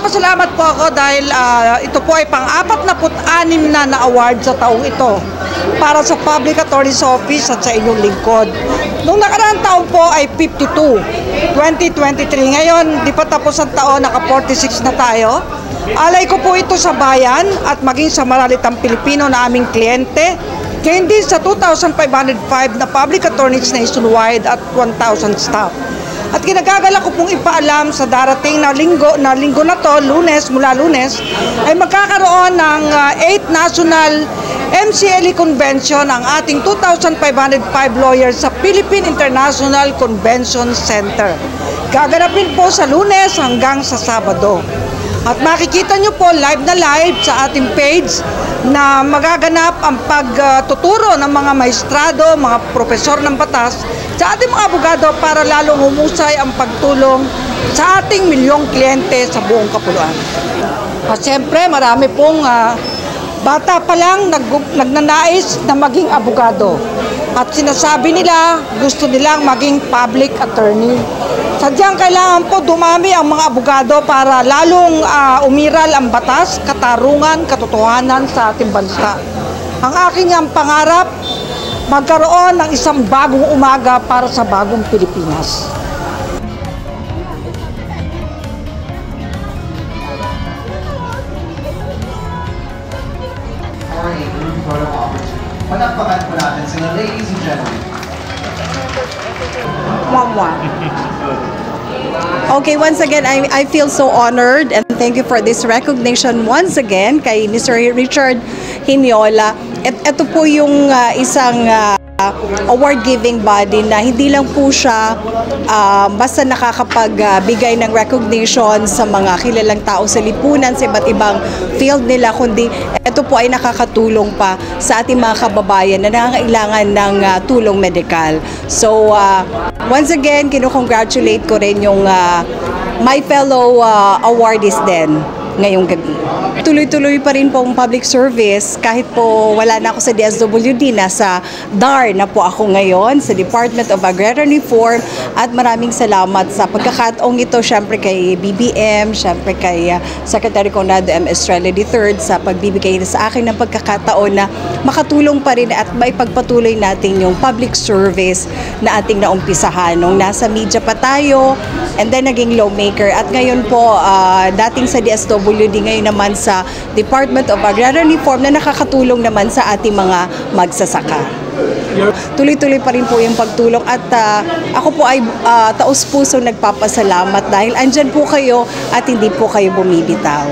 nagpapasalamat po ako dahil ito po ay pang-46 na award sa taong ito para sa Public Attorney's Office at sa inyong lingkod. Nung nakaraang taon po ay 52, 2023. Ngayon, di pa tapos ang taon, naka-46 na tayo. Alay ko po ito sa bayan at maging sa maralitang Pilipino na aming kliyente. Kaya din sa 2,505 na public attorneys nationwide at 1,000 staff. At kinagagala ko pong ipaalam sa darating na linggo na to, mula Lunes, ay magkakaroon ng 8th National MCLE Convention ang ating 2,505 lawyers sa Philippine International Convention Center. Gaganapin po sa Lunes hanggang sa Sabado. At makikita nyo po live sa ating page na magaganap ang pagtuturo ng mga maestrado, mga profesor ng batas sa ating mga abogado para lalong humusay ang pagtulong sa ating milyong kliyente sa buong kapuluan. At siyempre marami pong bata pa lang nagnanais na maging abogado. At sinasabi nila gusto nilang maging public attorney. Sadyang kailangan po dumami ang mga abogado para lalong umiral ang batas, katarungan, katotohanan sa ating bansa. Ang aking pangarap, magkaroon ng isang bagong umaga para sa bagong Pilipinas. Palakpakan po natin sila, ladies and gentlemen. Okay, once again, I feel so honored and thank you for this recognition once again kay Mr. Richard Hiniola. Ito po yung isang award-giving body na hindi lang po siya basta nakakapagbigay ng recognition sa mga kilalang tao sa lipunan, sa iba't ibang field nila, kundi ito po ay nakakatulong pa sa ating mga kababayan na nangangailangan ng tulong medikal. So, once again, kinukongratulate ko rin yung my fellow awardees din ngayong gabi. Tuloy-tuloy pa rin pong public service kahit po wala na ako sa DSWD, nasa DAR na po ako ngayon sa Department of Agrarian Reform at maraming salamat sa pagkakataong ito syempre kay BBM, syempre kay Secretary Conrado M. Estrella III sa pagbibigay sa akin ng pagkakataon na makatulong pa rin at maipagpatuloy natin yung public service na ating naumpisahan nung nasa media pa tayo and then naging lawmaker at ngayon po dating sa DSWD, ngayon naman sa Department of Agrarian Reform na nakakatulong naman sa ating mga magsasaka. Tuloy-tuloy pa rin po yung pagtulong at ako po ay taos-puso nagpapasalamat dahil andyan po kayo at hindi po kayo bumibitaw.